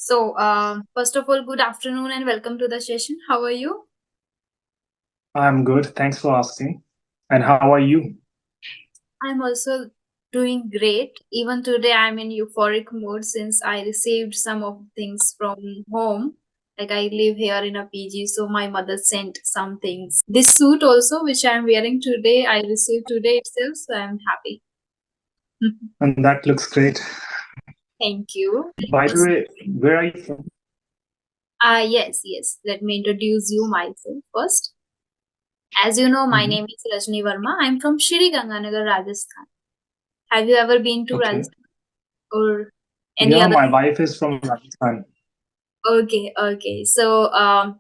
First of all, good afternoon and welcome to the session. How are you? I'm good. Thanks for asking. And how are you? I'm also doing great. Even today, I'm in euphoric mode since I received some of things from home. Like I live here in a PG, so my mother sent some things. This suit also, which I'm wearing today, I received today itself, so I'm happy. And that looks great. Thank you. By the way, where are you from? Yes. Let me introduce you myself first. As you know, my Mhm. name is Rajni Verma. I'm from Shri Ganganagar, Rajasthan. Have you ever been to Okay. Rajasthan or any Yeah, other? my wife is from Rajasthan. Okay.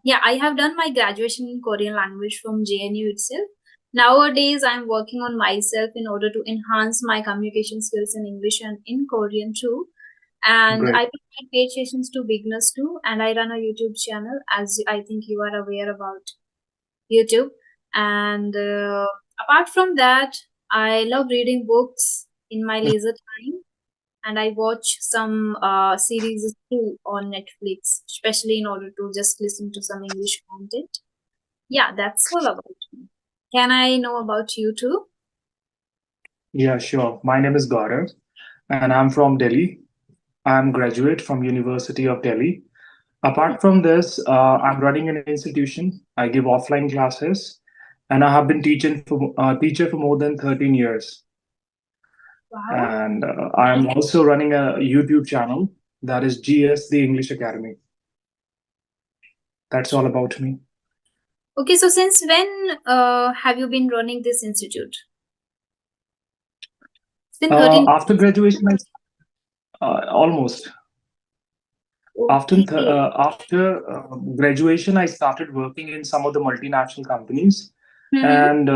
Yeah, I have done my graduation in Korean language from JNU itself. Nowadays, I'm working on myself in order to enhance my communication skills in English and in Korean too. And Great. I provide paid sessions to beginners too. And I run a YouTube channel, as I think you are aware about YouTube. And apart from that, I love reading books in my leisure time, and I watch some series too on Netflix, especially in order to just listen to some English content. Yeah, that's all about me. Can I know about you too? Yeah, sure. My name is Gaurav, and I'm from Delhi. I'm graduate from University of Delhi. Apart from this, I'm running an institution. I give offline classes, and I have been teacher for more than 13 years. Wow. And I'm also running a YouTube channel that is GS the English Academy. That's all about me. Okay, so since when have you been running this institute? It's been 13. After graduation, almost Okay. after graduation, I started working in some of the multinational companies, Mm-hmm. and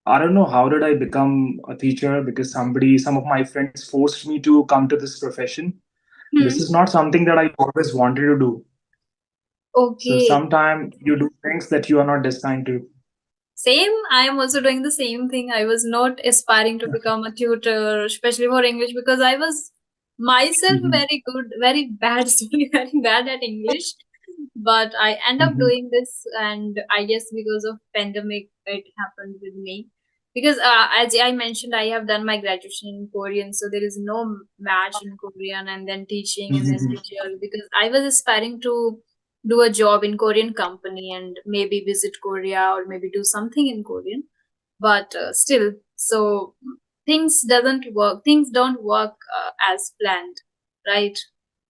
I don't know how did I become a teacher because some of my friends forced me to come to this profession. This Hmm. is not something that I always wanted to do. So Okay. sometimes you do things that you are not destined to. Same. I am also doing the same thing. I was not aspiring to become a tutor, especially for English, because I was myself Mhm. very good, very bad, sorry, very bad at English. But I end up Mhm. doing this, and I guess because of pandemic, it happened with me. Because as I mentioned, I have done my graduation in Korean, so there is no match in Korean and then teaching and then Mhm. teacher. Because I was aspiring to do a job in Korean company and maybe visit Korea or maybe do something in Korean. But still, so things don't work as planned, right?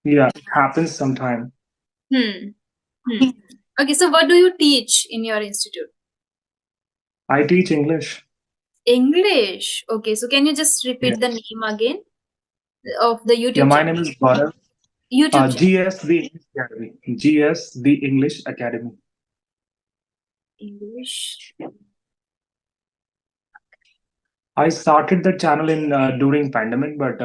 Yeah, it happens sometime. Hmm. Hmm. Okay, so what do you teach in your institute? I teach English. English. Okay, so can you just repeat the Yes. name again of the Yeah, YouTube my channel? name is Gaurav. YouTube channel. GS the English Academy. GS the English Academy. English. I started the channel in during pandemic, but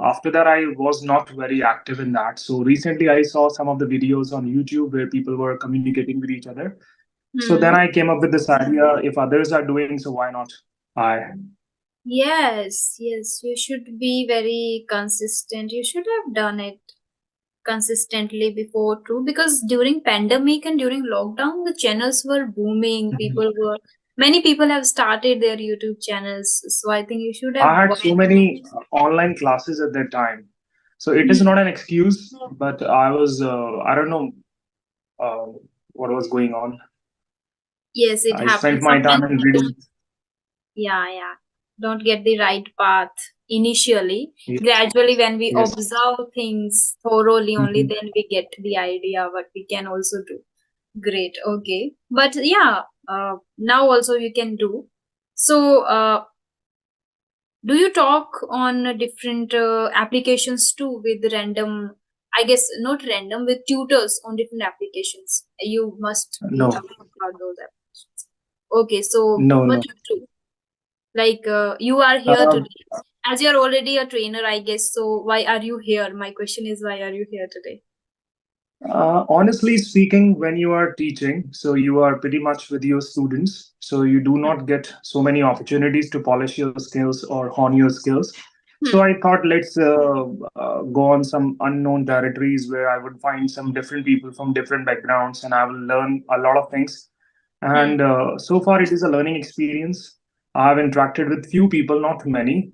after that I was not very active in that. So recently I saw some of the videos on YouTube where people were communicating with each other. So then Hmm. I came up with this idea: if others are doing, so why not I? Yes, you should be very consistent. You should have done it consistently before too, because during pandemic and during lockdown the channels were booming. Mhm. Many people have started their YouTube channels, so I think you should have I had watched. so many online classes at that time. So it is Hmm. not an excuse, but I don't know uh, what was going on. Yes, it I spent happens my sometimes. time in We don't, reading. yeah, don't get the right path initially. Yes, Gradually, when we yes. observe things thoroughly, only Mhm. then we get the idea what we can also do. Great, okay. But yeah, now also you can do. So, do you talk on different applications too with random, I guess not random, with tutors on different applications? You must be No, aware about those applications. Okay, so no, what no. do you do? Like you are here Um, today. As you're already a trainer, I guess. So why are you here? My question is, why are you here today? Honestly speaking, when you are teaching, so you are pretty much with your students, so you do not get so many opportunities to polish your skills or hone your skills. So Hmm. I thought let's go on some unknown territories where I would find some different people from different backgrounds, and I will learn a lot of things. Hmm. And so far, it is a learning experience. I've interacted with few people, not many.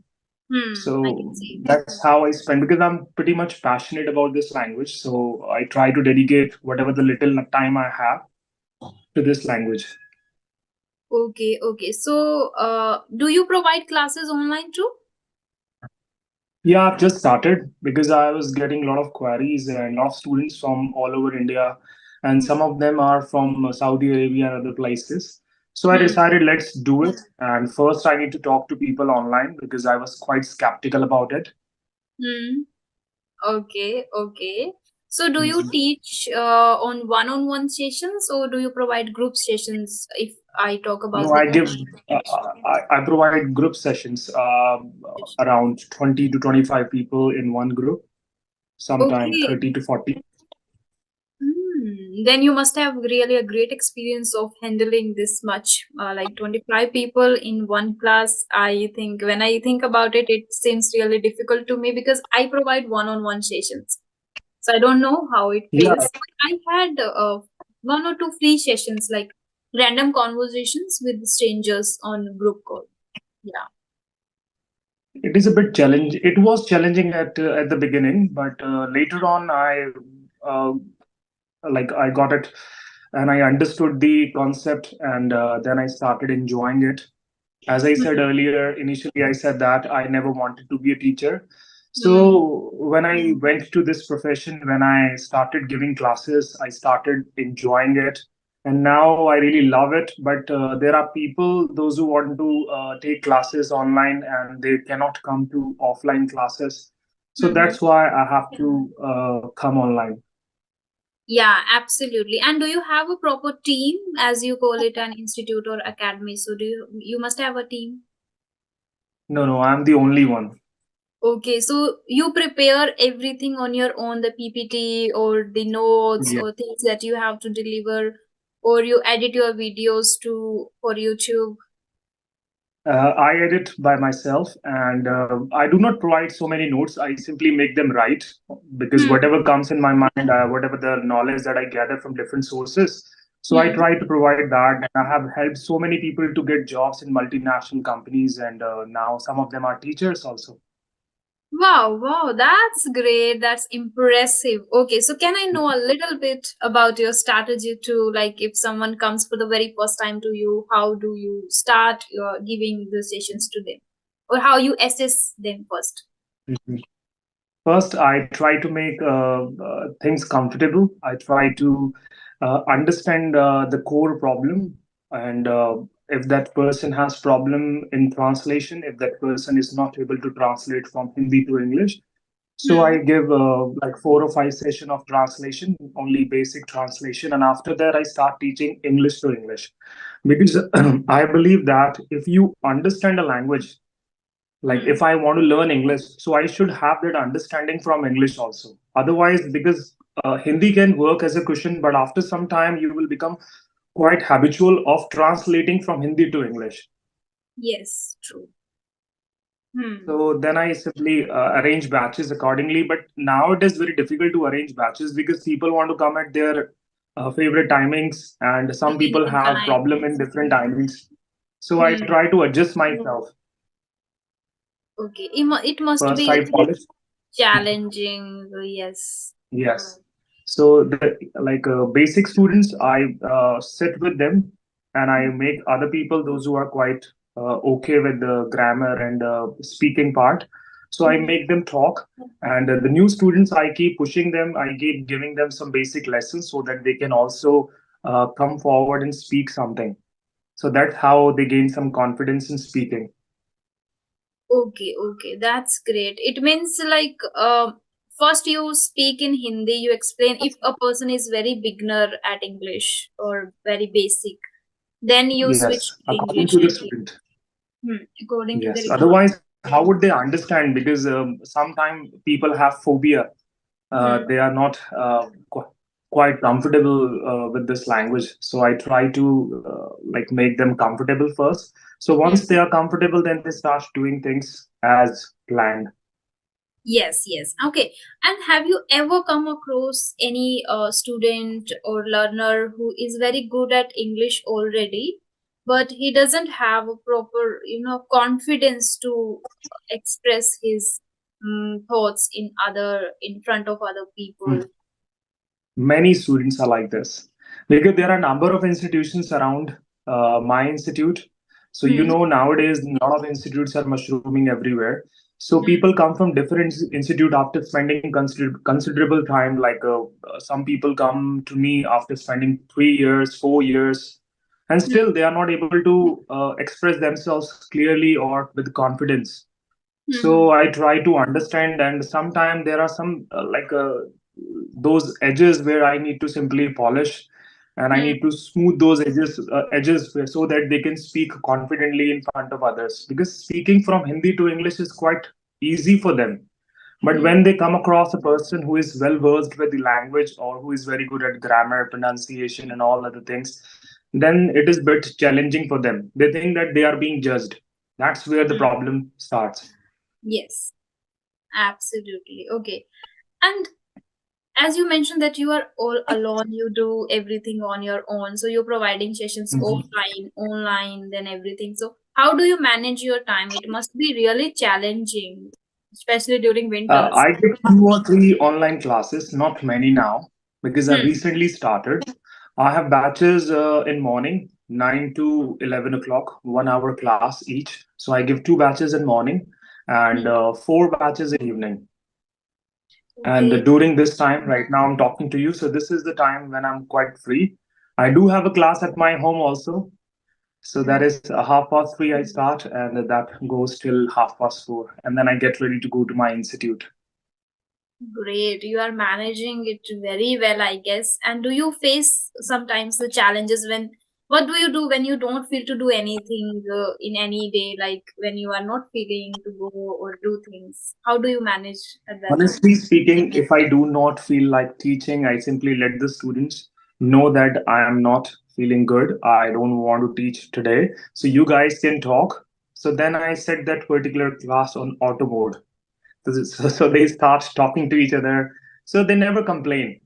I can So see. that's how I spend because I'm pretty much passionate about this language. So I try to dedicate whatever the little time I have to this language. Okay, okay. So, do you provide classes online too? Yeah, I've just started because I was getting a lot of queries and a lot of students from all over India, and Hmm. some of them are from Saudi Arabia and other places. So I Hmm. decided let's do it. And first, I need to talk to people online because I was quite skeptical about it. Hmm. Okay, okay. So, do you Mhm. teach on one-on-one sessions or do you provide group sessions if I talk No, about the I give, online I provide group sessions, session? around 20 to 25 people in one group, sometime Okay. 30 to 40. Then you must have really a great experience of handling this much, like 25 people in one class. I think when I think about it, it seems really difficult to me because I provide one-on-one sessions. So I don't know how it Yeah, feels. I had one or two free sessions, like random conversations with strangers on group call. Yeah. it is a bit challenge. It was challenging at the beginning, but later on, uh, I got it, and I understood the concept, and then I started enjoying it. As I said Hmm. earlier, initially I said that I never wanted to be a teacher. Hmm. So when I went to this profession, when I started giving classes, I started enjoying it. And now I really love it. But there are people, those who want to take classes online and they cannot come to offline classes. So Hmm. that's why I have to come online. Yeah, absolutely. And do you have a proper team, as you call it, an institute or academy? So you must have a team? No, no, I'm the only one. Okay, so you prepare everything on your own, the PPT or the notes Yeah. or things that you have to deliver, or you edit your videos to for YouTube. I edit by myself, and I do not provide so many notes. I simply make them right because Hmm. whatever comes in my mind, whatever the knowledge that I gather from different sources, so I Hmm. try to provide that. And I have helped so many people to get jobs in multinational companies, and now some of them are teachers also. Wow, wow, that's great. That's impressive. Okay, so can I know a little bit about your strategy to, like, if someone comes for the very first time to you, how do you start your giving the sessions to them? Or how you assess them first? Mhm. First, I try to make things comfortable. I try to understand the core problem, and if that person has problem in translation, if that person is not able to translate from Hindi to English, so I Hmm. give like 4 or 5 session of translation, only basic translation, and after that I start teaching English to English because I believe that if you understand a language, like Hmm. if I want to learn English, so I should have that understanding from English also. Otherwise, because Hindi can work as a cushion, but after some time you will become quite habitual of translating from Hindi to English. Yes, true. Hmm. So then I simply arrange batches accordingly. But now it is very difficult to arrange batches because people want to come at their favorite timings, and some people Convenient have time. problem in different timings. So I Hmm. try to adjust myself. Okay. It must First, be I polish. challenging. Yes. Yes. So the basic students, I sit with them and I Hmm. make other people, those who are quite okay with the grammar and speaking part. So I Hmm. make them talk. And the new students, I keep pushing them. I keep giving them some basic lessons so that they can also come forward and speak something. So that's how they gain some confidence in speaking. Okay, okay, that's great. It means like first you speak in Hindi, you explain if a person is very beginner at English or very basic, then you switch Yes, to according English to the and give. student. According to the Yes. requirement. Otherwise, how would they understand? Because sometimes people have phobia. Hmm. They are not quite comfortable with this language. So I try to make them comfortable first, So Hmm. once they are comfortable, then they start doing things as planned. Yes, yes. Okay. And have you ever come across any student or learner who is very good at English already, but he doesn't have a proper, confidence to express his thoughts in front of other Hmm. people? Many students are like this because there are a number of institutions around my institute. So you Hmm. know nowadays a lot of institutes are mushrooming everywhere. So Hmm. people come from different institute after spending considerable time. Like some people come to me after spending 3 years, 4 years, and Hmm. still they are not able to express themselves clearly or with confidence. Hmm. So I try to understand, and sometimes there are some those edges where I need to simply polish, and I Hmm. need to smooth those edges so that they can speak confidently in front of others. Because speaking from Hindi to English is quite easy for them, but Hmm. when they come across a person who is well versed with the language or who is very good at grammar, pronunciation, and all other things, then it is a bit challenging for them. They think that they are being judged. That's where the Hmm. problem starts. Yes, absolutely. Okay. And as you mentioned that you are all alone, you do everything on your own. So you're providing sessions Mhm. offline, online, then everything. So how do you manage your time? It must be really challenging, especially during winters. I give 2 or 3 online classes, not many now, because I Hmm. recently started. I have batches in morning, 9 to 11 o'clock, 1 hour class each. So I give 2 batches in morning and Hmm. 4 batches in evening. And Okay. during this time, right now, I'm talking to you. So this is the time when I'm quite free. I do have a class at my home also. So that Hmm. is 3:30 I start, and that goes till 4:30. And then I get ready to go to my institute. Great. You are managing it very well, I guess. And do you face sometimes the challenges what do you do when you don't feel to do anything in any day, like when you are not feeling to go or do things? How do you manage at that time? Honestly speaking, if I do not feel like teaching, I simply let the students know that I am not feeling good. I don't want to teach today. So you guys can talk. So then I set that particular class on auto mode. So they start talking to each other. So they never complain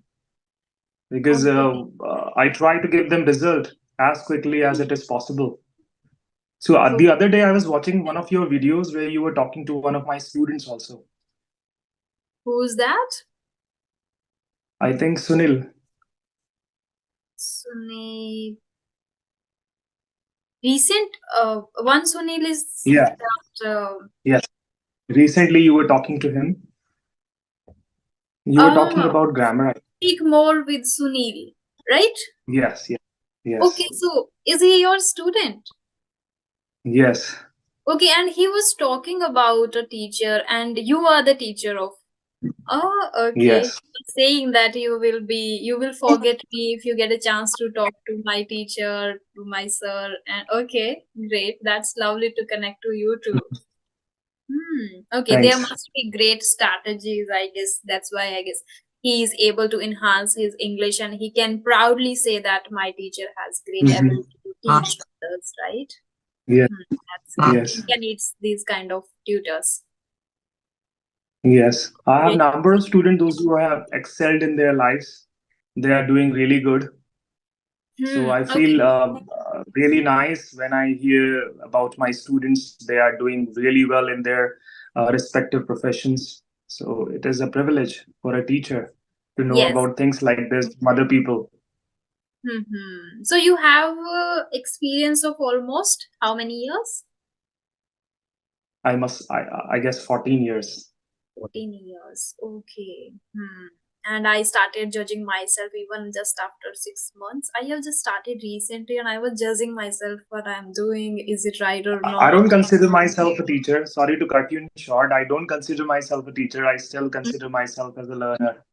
because Okay. I try to give them result as quickly as it is possible. So So the other day I was watching one of your videos where you were talking to one of my students also. who's that? I think Sunil. Sunil. Recent one Sunil is Yeah. that Yes. Recently, you were talking to him. You were talking uh about grammar. speak more with Sunil, right? Yes, yes, Okay, yes, so is he your student? yes. Okay, and he was talking about a teacher, and you are the teacher of. Oh, okay. Yes. Saying that you will forget me if you get a chance to talk to my teacher, to my sir. And okay, great. That's lovely to connect to you too. Okay, there Thanks. must be great strategies, I guess. That's why I guess he is able to enhance his English and he can proudly say that my teacher has great Mhm. ability to teach others, right? Yes, That's great. yes, India needs these kind of tutors. yes. I have Great. number of students those who have excelled in their lives. They are doing really good. So I feel Okay. really nice when I hear about my students. They are doing really well in their respective professions. So it is a privilege for a teacher to know Yes. about things like this from other people. So you have experience of almost how many years? I guess 14 years. 14 years. Okay. And I started judging myself even just after 6 months. I have just started recently and I was judging myself what I'm doing. Is it right or I not? don't consider myself a teacher. Sorry to cut you in short. I don't consider myself a teacher. I still consider myself as a learner.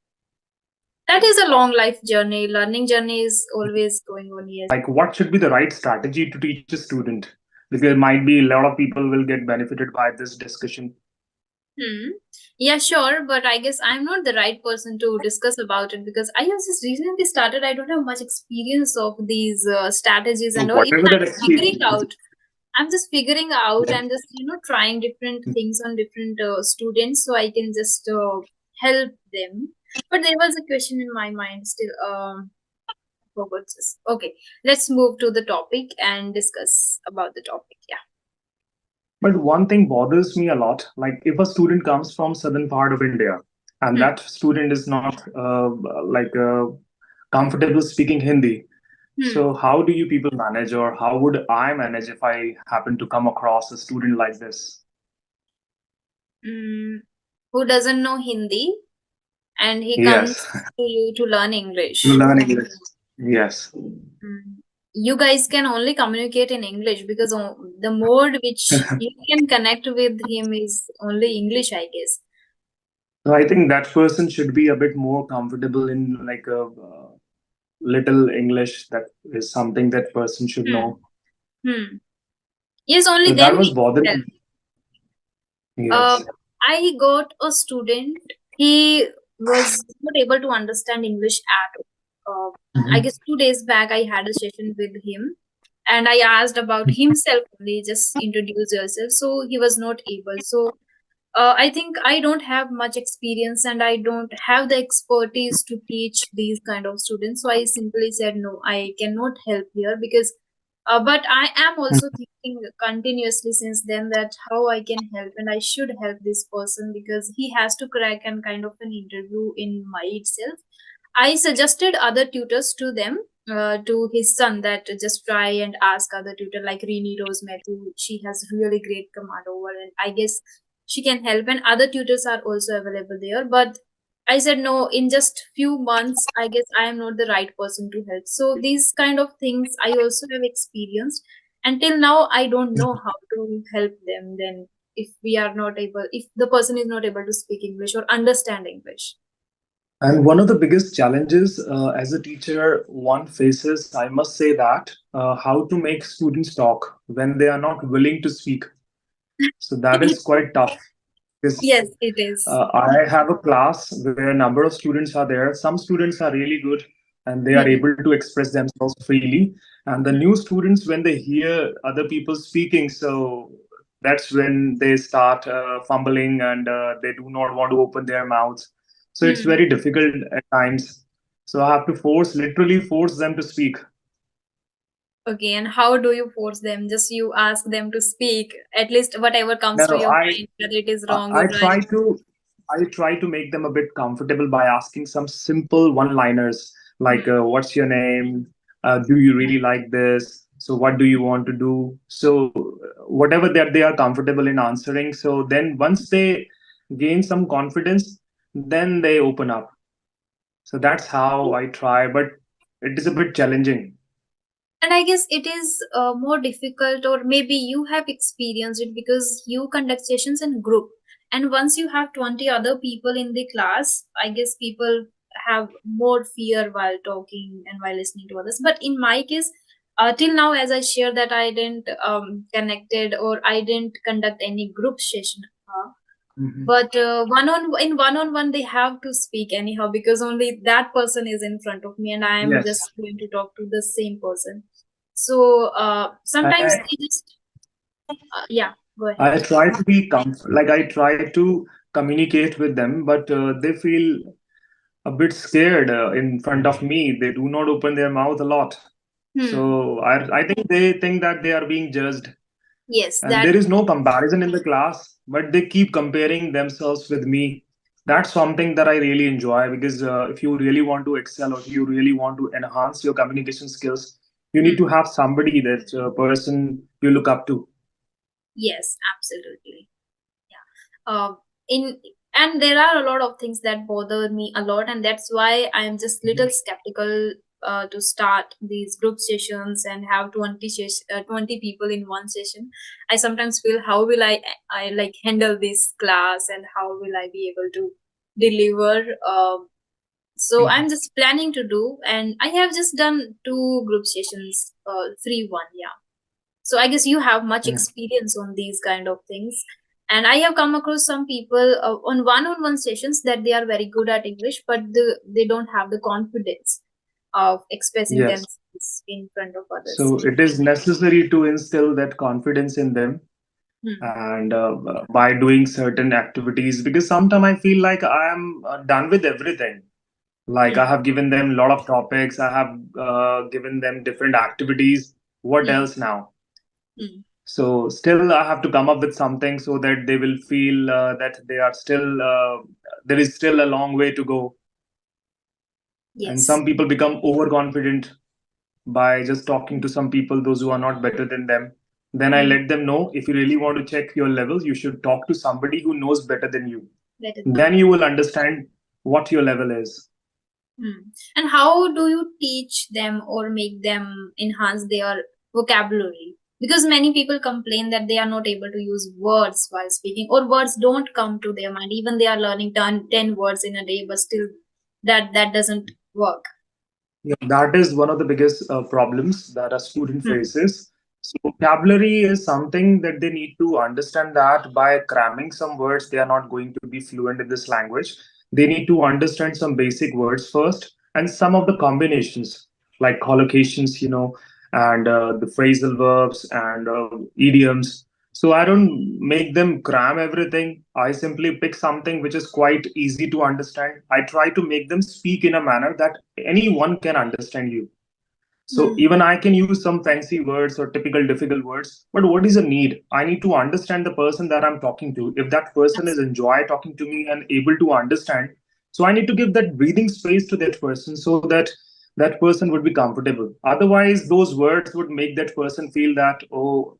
That is a long life journey. Learning journey is always going on. Yes. Like, what should be the right strategy to teach a student? Because might be a lot of people will get benefited by this discussion. Hmm. Yeah, sure, but I guess I'm not the right person to discuss about it because I have just recently started. I don't have much experience of these strategies So and all. Even whatever that I'm figuring experience, out. I'm just figuring out Yeah. and just trying different things on different students so I can just help them. But there was a question in my mind still. Forgot this. Okay, let's move to the topic and discuss about the topic. Yeah. But one thing bothers me a lot, like if a student comes from southern part of India and Hmm. that student is not like comfortable speaking Hindi, Hmm. so how do you people manage, or how would I manage if I happen to come across a student like this? Mm, who doesn't know Hindi and he Yes, comes to you to learn to English. learn English. Yes. Mm. You guys can only communicate in English because the mode which you can connect with him is only English, I guess. So I think that person should be a bit more comfortable in like a little English. That is something that person should Hmm. know. Hmm. Yes, only So then that was he can bothering help. me. Yes. I got a student. He was not able to understand English at all. I Mhm. guess 2 days back I had a session with him, and I asked about himself only, just introduce yourself. So he was not able. So I think I don't have much experience and I don't have the expertise to teach these kind of students. So I simply said, no, I cannot help here because, but I am also thinking continuously since then that how I can help and I should help this person because he has to crack an kind of an interview in my itself. I suggested other tutors to them, to his son, that just try and ask other tutor like Rini Rose Matthew. She has really great command over, and I guess she can help. And other tutors are also available there. But I said no. In just few months, I guess I am not the right person to help. So these kind of things I also have experienced. Until now, I don't know how to help them. Then, if we are not able, if the person is not able to speak English or understand English. And one of the biggest challenges as a teacher one faces, I must say that how to make students talk when they are not willing to speak. So that is quite tough. Because Yes, it is. I have a class where a number of students are there. Some students are really good and they are Hmm. able to express themselves freely. And the new students, when they hear other people speaking, so that's when they start fumbling and they do not want to open their mouths. So it's Hmm. very difficult at times. So I have to literally force them to speak. Okay, and how do you force them? Just you ask them to speak, at least whatever comes to No, your mind, whether it is I wrong or I right. try to I try to make them a bit comfortable by asking some simple one-liners like Hmm. "What's your name? Do you really like this? So what do you want to do?" So whatever that they are comfortable in answering. So then once they gain some confidence, then they open up. So that's how I try, but it is a bit challenging. And I guess it is more difficult, or maybe you have experienced it because you conduct sessions in group. And once you have 20 other people in the class, I guess people have more fear while talking and while listening to others. But in my case, till now, as I share that I didn't connected or I didn't conduct any group session. Mhm. But one on one they have to speak anyhow because only that person is in front of me and I am Yes. just going to talk to the same person. So And sometimes they just yeah, go ahead. I try to be like I try to communicate with them, but they feel a bit scared in front of me. They do not open their mouth a lot. Hmm. So I think they think that they are being judged. Yes, And that. there is no comparison in the class, but they keep comparing themselves with me. That's something that I really enjoy because if you really want to excel or if you really want to enhance your communication skills, you need Hmm. to have somebody that person you look up to. Yes, absolutely. Yeah. In and there are a lot of things that bother me a lot, and that's why I am just little skeptical to start these group sessions and have 20 people in one session. I sometimes feel how will I like handle this class and how will I be able to deliver. So I'm just planning to do, and I have just done two group sessions, free one, yeah. So I guess you have much Mhm. experience on these kind of things. And I have come across some people on one-on-one sessions that they are very good at English, but they don't have the confidence. of expressing Yes. themselves in front of others. So it is necessary to instill that confidence in them, Hmm. and by doing certain activities, because sometimes I feel like I am done with everything. Like I Hmm. have given them a lot of topics, I have given them different activities. What Hmm. else now? Hmm. So still I have to come up with something so that they will feel that they are still there is still a long way to go. And Yes. some people become overconfident by just talking to some people, those who are not better than them. Then I Hmm. let them know, if you really want to check your levels, you should talk to somebody who knows better than you. Better than Then you will understand what your level is. Hmm. And how do you teach them or make them enhance their vocabulary? Because many people complain that they are not able to use words while speaking, or words don't come to their mind. Even they are learning 10 words in a day, but still that doesn't work. Yeah, that is one of the biggest problems that a student Hmm. faces. So vocabulary is something that they need to understand, that by cramming some words, they are not going to be fluent in this language. They need to understand some basic words first, and some of the combinations like collocations, and the phrasal verbs and idioms. So I don't make them cram everything. I simply pick something which is quite easy to understand. I try to make them speak in a manner that anyone can understand you. So Hmm. even I can use some fancy words or typical difficult words, but what is the need? I need to understand the person that I'm talking to. If that person is enjoy talking to me and able to understand, so I need to give that breathing space to that person so that that person would be comfortable. Otherwise, those words would make that person feel that, oh,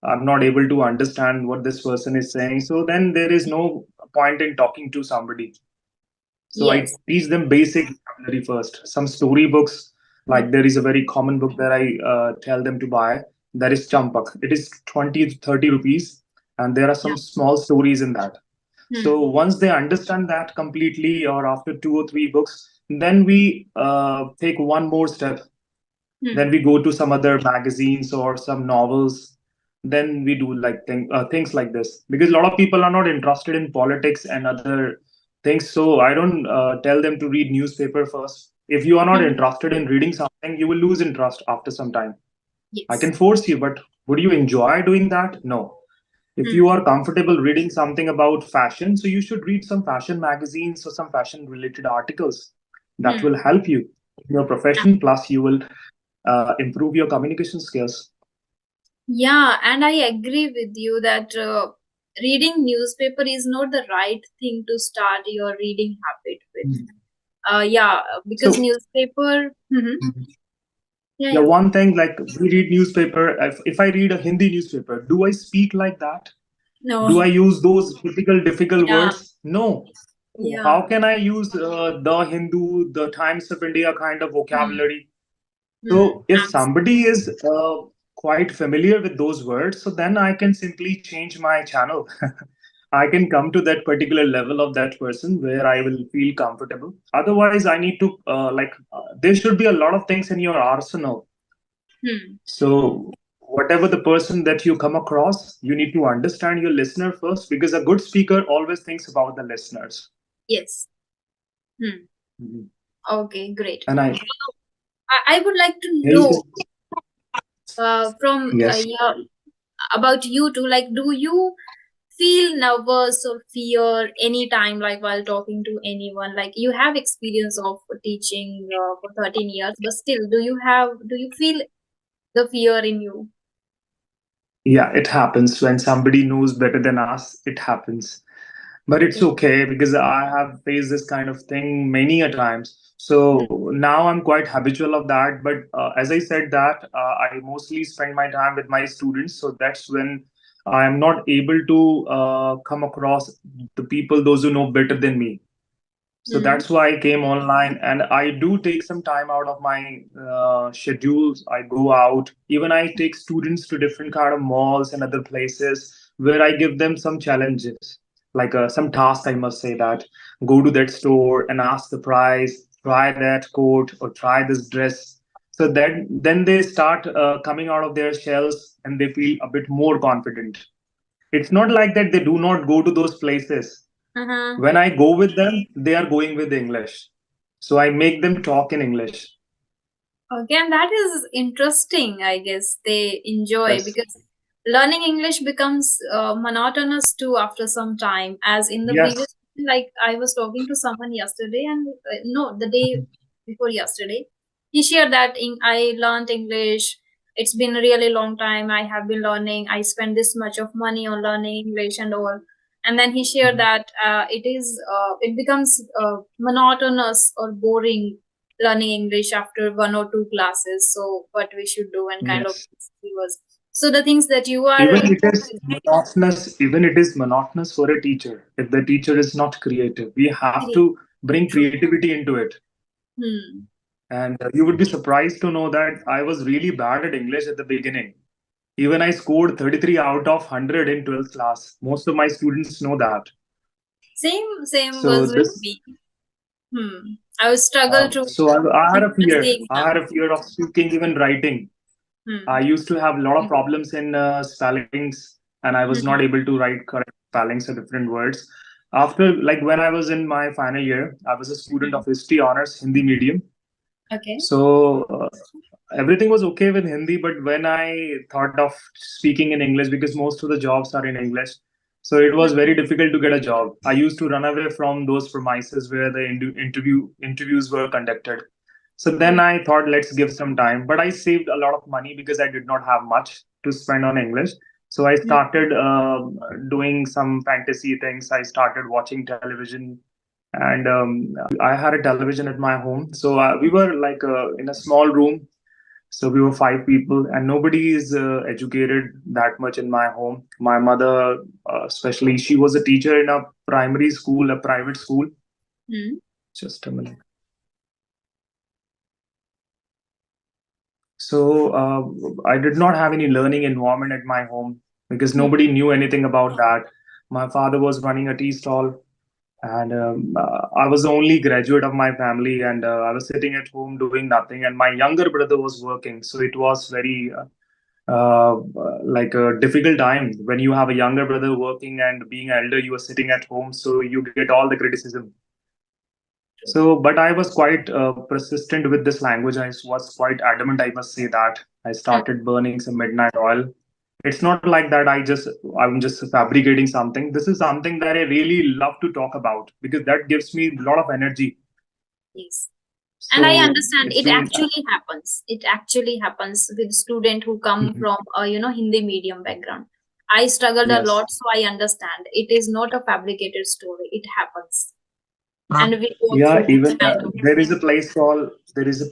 I'm not able to understand what this person is saying. So then there is no point in talking to somebody. So I Yes. teach them basic vocabulary first. Some storybooks, Hmm. like there is a very common book that I tell them to buy. That is Champak. It is 20 to 30 rupees, and there are Yeah. some small stories in that. So Hmm. once they understand that completely, or after 2 or 3 books, then we take one more step. Hmm. Then we go to some other magazines or some novels. Then we do like things like this, because a lot of people are not interested in politics and other things. So I don't tell them to read newspaper first. If you are not Hmm. interested in reading something, you will lose interest after some time. I Yes. can force you, but would you enjoy doing that? No. If you Hmm. are comfortable reading something about fashion, so you should read some fashion magazines or some fashion related articles. That Hmm. will help you in your profession, plus you will improve your communication skills. Yeah, and I agree with you that reading newspaper is not the right thing to start your reading habit with. Mm. Yeah, because So, newspaper. Mhm. Yeah, yeah, yeah. one thing, like we read newspaper. If I read a Hindi newspaper, do I speak like that? Do I No. use those typical difficult Yeah, words? No. yeah. How can I use the Hindu, the Times of India kind of Hmm. vocabulary? Hmm. So if somebody is quite familiar with those words, so then I can simply change my channel. I can come to that particular level of that person where I will feel comfortable. Otherwise, I need to there should be a lot of things in your arsenal. Hmm. So whatever the person that you come across, you need to understand your listener first, because a good speaker always thinks about the listeners. Yes. Hmm. Mhm. Okay, great. And I I would like to yeah, you know can, from yes. about you too. Like, do you feel nervous or fear anytime, like while talking to anyone? Like, you have experience of teaching for 13 years, but still, do you feel the fear in you? Yeah, it happens when somebody knows better than us. It happens, but it's Okay. okay, because I have faced this kind of thing many a times. Hmm. So now I'm quite habitual of that. But as I said that I mostly spend my time with my students, so that's when I am not able to come across the people, those who know better than me. So Hmm. that's why I came online, and I do take some time out of my schedules. I go out, even I take students to different kind of malls and other places where I give them some challenges, like some task. I must say that go to that store and ask the price, try that coat or try this dress. So then they start coming out of their shells and they feel a bit more confident. It's not like that they do not go to those places. Uh-huh. When I go with them, they are going with English. So I make them talk in English. Okay, and that is interesting. I guess they enjoy Yes. because learning English becomes monotonous too after some time. As in the Yes. previous, like I was talking to someone yesterday, and no, the day Mhm. before yesterday, he shared that I learned English. It's been a really long time. I have been learning. I spent this much of money on learning English and all. And then he shared Mhm. that it becomes monotonous or boring learning English after one or two classes. So what we should do and kind of Yes. he was. So the things that you are Even it is monotonous, even it is monotonous for a teacher if the teacher is not creative. We have to bring true. creativity into it. Hmm. And you would be surprised to know that I was really bad at English at the beginning. Even I scored 33 out of 100 in 12th class. Most of my students know that. Same So was with this, me. I would struggle to I had a pass the fear. I had exam. a fear of speaking, even writing. I Hmm. used to have a lot of problems in spellings, and I was not Hmm. able to write correct spellings or different words. After, like, when I was in my final year, I was a student Hmm. of history honors, Hindi medium. Okay. So everything was okay with Hindi, but when I thought of speaking in English, because most of the jobs are in English, so it was very difficult to get a job. I used to run away from those premises where the interviews were conducted. So then Hmm. I thought, let's give some time. But I saved a lot of money because I did not have much to spend on English. So I Hmm. started doing some fantasy things. I started watching television, and I had a television at my home. So we were like in a small room. So we were five people, and nobody is educated that much in my home. My mother, especially, she was a teacher in a primary school, a private school. Hmm. Just a minute. So I did not have any learning environment at my home because Hmm. nobody knew anything about that. My father was running a tea stall, and I was the only graduate of my family, and I was sitting at home doing nothing. And my younger brother was working, so it was very like a difficult time when you have a younger brother working and being elder, you are sitting at home, so you get all the criticism. So, but I was quite persistent with this language. I was quite adamant, I must say that. I Hmm. started burning some midnight oil. It's not like that I'm just fabricating something. This is something that I really love to talk about because that gives me a lot of energy. Yes. And I So understand it's it been actually happens. It actually happens with student who come Mhm. from a Hindi medium background. I struggled a Yes. lot, so I understand. It is not a fabricated story. It happens, and we go Yeah, through this even kind of. there is a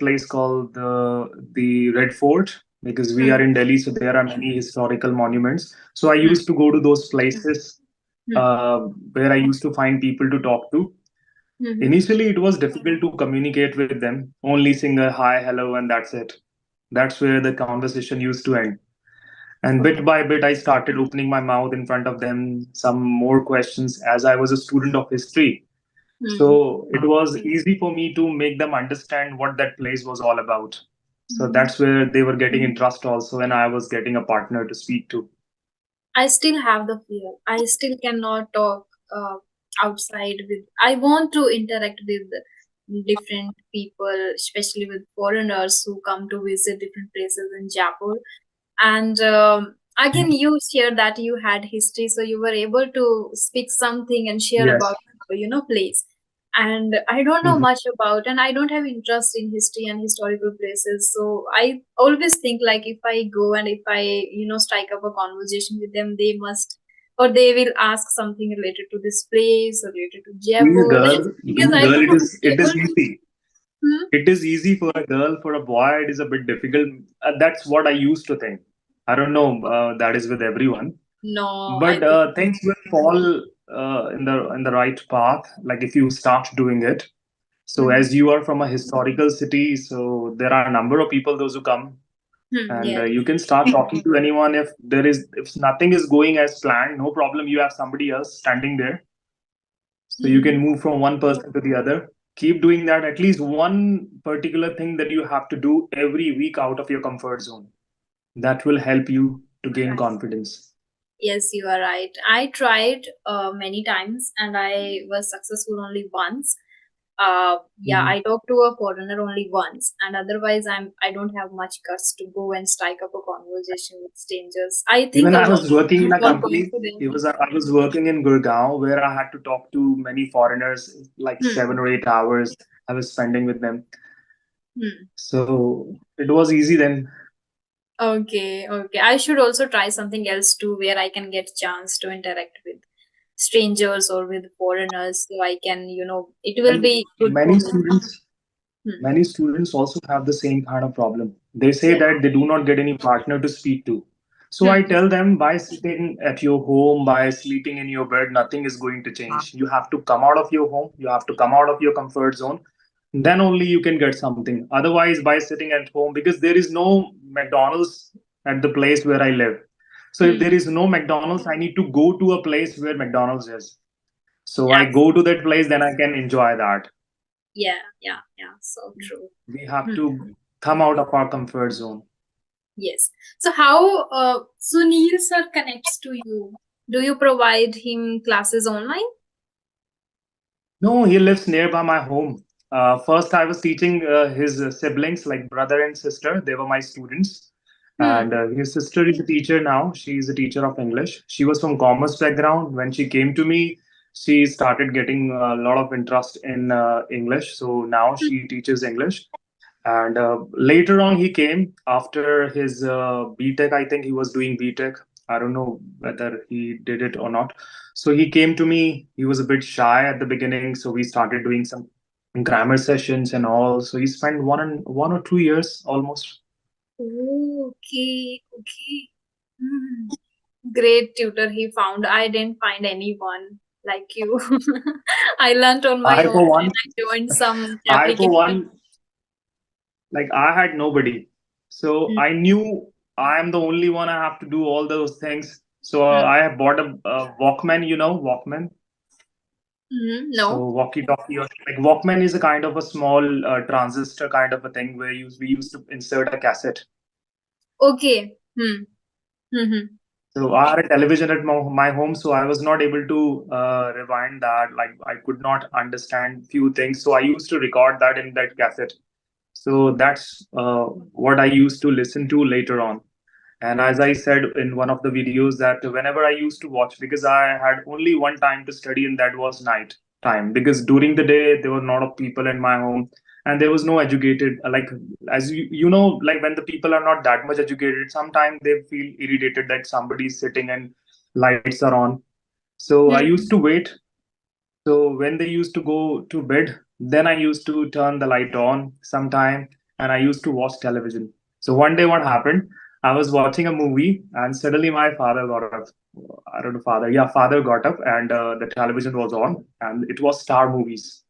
place called the Red Fort because we are Hmm. in Delhi, so there are many historical monuments. So I Hmm. used to go to those places Hmm. where I used to find people to talk to. Hmm. Initially, it was difficult to communicate with them. Only sing a hi, hello, and that's it. That's where the conversation used to end. And Okay. bit by bit, I started opening my mouth in front of them, some more questions as I was a student of history. Hmm. So it was easy for me to make them understand what that place was all about. So that's where they were getting interest also, and I was getting a partner to speak to. I still have the fear. I still cannot talk outside with. I want to interact with different people, especially with foreigners who come to visit different places in Jaipur. And again, you shared that you had history, so you were able to speak something and share Yes. about place. And I don't know Mhm. much about, and I don't have interest in history and historical places. So I always think like if I go and if I strike up a conversation with them, they must or they will ask something related to this place or related to Jaipur because Being a I girl, will not be it is able to. easy. Hmm? It is easy for a girl. For a boy, it is a bit difficult. That's what I used to think. I don't know. That is with everyone, No, I but think. things will fall in the right path. Like if you start doing it. So Mhm. as you are from a historical city, so there are a number of people those who come, and Yes. you can start talking to anyone if nothing is going as planned. No problem. You have somebody else standing there, so you can Hmm. move from one person to the other. Keep doing that. At least one particular thing that you have to do every week out of your comfort zone. That will help you to gain confidence. Yes, you are right. I tried many times and I was successful only once. Yeah, Mhm. I talked to a foreigner only once, and otherwise I don't have much guts to go and strike up a conversation with strangers. I think Even a I lot was working in a more company. confident. I was working in Gurgaon where I had to talk to many foreigners, like Hmm. 7 or 8 hours I was spending with them. Hmm. So it was easy then. Okay, okay. I should also try something else too, where I can get chance to interact with strangers or with foreigners, so I can, it will And be good for many me. students, Hmm. many students also have the same kind of problem. They say Yeah. that they do not get any partner to speak to. So I Hmm. tell them, by sitting at your home, by sleeping in your bed, nothing is going to change. You have to come out of your home, you have to come out of your comfort zone. Then only you can get something. Otherwise, by sitting at home, because there is no McDonald's at the place where I live. So if Hmm. there is no McDonald's, I need to go to a place where McDonald's is. So I Abs- go to that place, then I can enjoy that. Yeah, yeah, yeah. So true. We have Hmm. to come out of our comfort zone. Yes. So how Sunil sir connects to you? Do you provide him classes online? No, he lives nearby my home. First, I was teaching his siblings, like brother and sister. They were my students. Hmm. And his sister is a teacher now. She is a teacher of English. She was from commerce background. When she came to me, she started getting a lot of interest in English. So now she teaches English. And later on, he came after his BTech. I think he was doing BTech. I don't know whether he did it or not. So he came to me. He was a bit shy at the beginning. So we started doing some grammar sessions and all. So he spent 1 or 2 years almost. Oh, okay, okay. Hmm. Great tutor he found. I didn't find anyone like you. I learned on my I, own for one, and I joined some I, for application. one, like I had nobody. So Hmm. I knew I am the only one. I have to do all those things. So Hmm. I have bought a Walkman, Walkman. Hmm. So No. walkie-talkie, or like Walkman is a kind of a small transistor kind of a thing where we used to insert a cassette. Okay. Hmm. Hmm. Hmm. So I had a television at my home, so I was not able to rewind that. Like I could not understand few things, so I used to record that in that cassette. So that's what I used to listen to later on. And as I said in one of the videos, that whenever I used to watch, because I had only one time to study, and that was night time. Because during the day, there were a lot of people in my home, and there was no educated, like, as like when the people are not that much educated, sometimes they feel irritated that somebody is sitting and lights are on. So I used Hmm. to wait. So when they used to go to bed, then I used to turn the light on sometime, and I used to watch television. So one day, what happened? I was watching a movie, and suddenly my father got up. I don't know, father. Yeah, father got up, and the television was on, and it was Star Movies.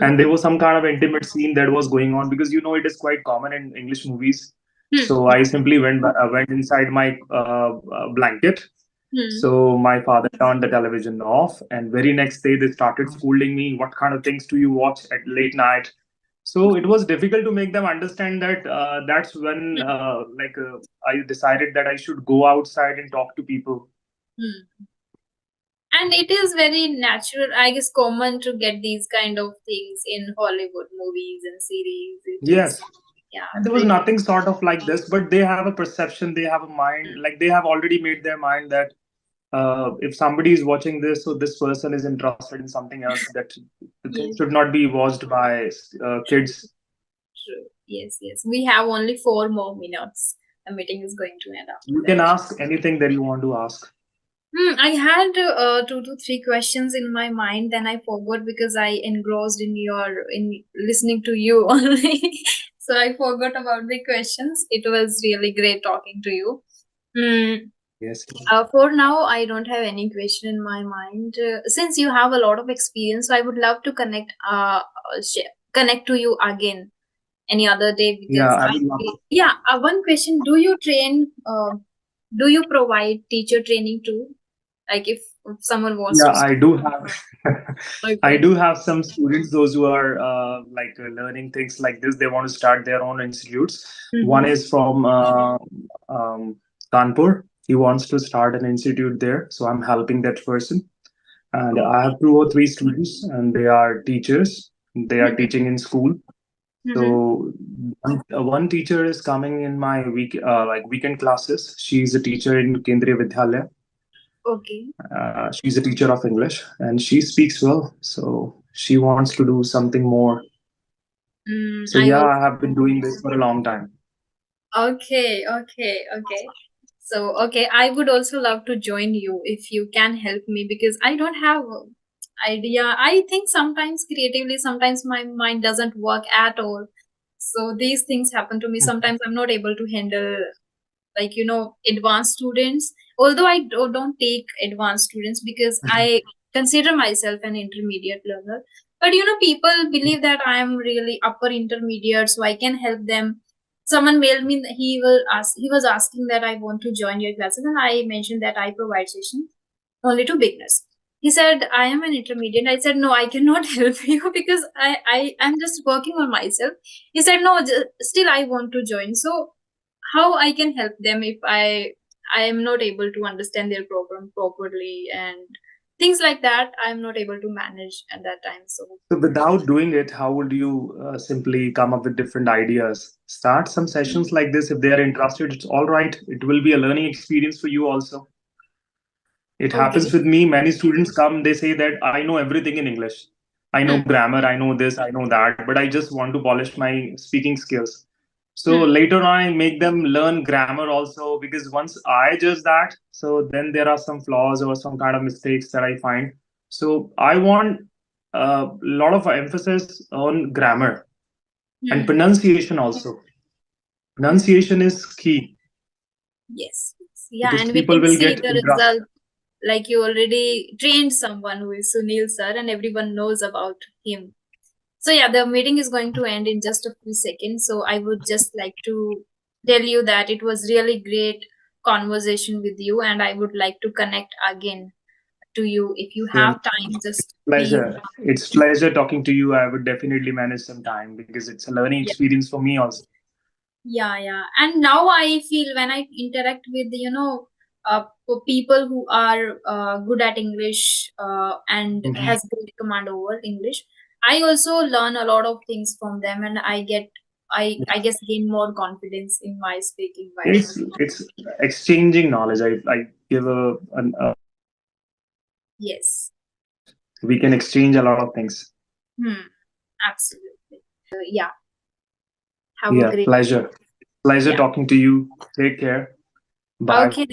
And there Okay. was some kind of intimate scene that was going on, because it is quite common in English movies. Hmm. So I simply went inside my blanket. Hmm. So my father turned the television off, and very next day they started scolding me. What kind of things do you watch at late night? So it was difficult to make them understand that. That's when I decided that I should go outside and talk to people. Hmm. And it is very natural, I guess, common to get these kind of things in Hollywood movies and series. It is, Yes, yeah, and there was pretty. nothing sort of like this, but they have a perception, they have a mind, Hmm. like they have already made their mind that if somebody is watching this, so this person is interested in something else, that the thing Yes, should not be watched by true, kids. true. Yes, yes. We have only 4 more minutes. The meeting is going to end after You can that. ask anything that you want to ask. I had 2 to 3 questions in my mind, then I forgot because I engrossed in listening to you only. So I forgot about the questions. It was really great talking to you. Hmm. Yes. For now, I don't have any question in my mind. Since you have a lot of experience, I would love to connect to you again any other day Yeah, because I would love. yeah. One question: Do you train? Do you provide teacher training too? Like if someone wants Yeah, to I start. do have. I Okay. do have some students, those who are learning things like this. They want to start their own institutes. One Mm-hmm. is from um, Kanpur. He wants to start an institute there, so I'm helping that person. And I have 2 or 3 students, and they are teachers. They are Mhm. teaching in school. Mhm. So one teacher is coming in my weekend classes. She's a teacher in Kendriya Vidyalaya. Okay. She's a teacher of English and she speaks well. So she wants to do something more. So I yeah, also. I have been doing this for a long time. Okay, okay, okay. So, okay, I would also love to join you if you can help me because I don't have idea. I think sometimes creatively, sometimes my mind doesn't work at all. So these things happen to me. Sometimes I'm not able to handle, like, advanced students. Although I don't take advanced students because I consider myself an intermediate learner. But people believe that I am really upper intermediate, so I can help them. Someone mailed me. He was asking that I want to join your classes, and I mentioned that I provide sessions only to beginners. He said, I am an intermediate. I said, no, I cannot help you because I'm just working on myself. He said, no, still I want to join. So how I can help them if I am not able to understand their program properly and things like that. I'm not able to manage at that time. So So without doing it, how would you simply come up with different ideas? Start some sessions like this. If they are interested, it's all right. It will be a learning experience for you also. It okay. happens with me. Many students come, they say that I know everything in English. I know Hmm. grammar, I know this, I know that, but I just want to polish my speaking skills. So Hmm. later on, I make them learn grammar also because once I judge that, so then there are some flaws or some kind of mistakes that I find. So I want a lot of emphasis on grammar and Hmm. pronunciation also. Hmm. Pronunciation is key Yes. Yeah, because and we people can will see get the interest. result. Like you already trained someone who is Sunil sir, and everyone knows about him. So yeah, the meeting is going to end in just a few seconds. So I would just like to tell you that it was really great conversation with you, and I would like to connect again to you if you Yeah. have time. Just please. Pleasure. It's pleasure talking to you. I would definitely manage some time because it's a learning Yeah, experience for me also. yeah, yeah. And now I feel when I interact with for people who are good at English and Mhm. has good command over English, I also learn a lot of things from them, and I guess gain more confidence in my speaking while It's exchanging knowledge. I give a yes. we can exchange a lot of things. Hmm. Absolutely. Yeah. Have a Yeah, great. pleasure. Pleasure Yeah. talking to you. Take care. Bye. Okay.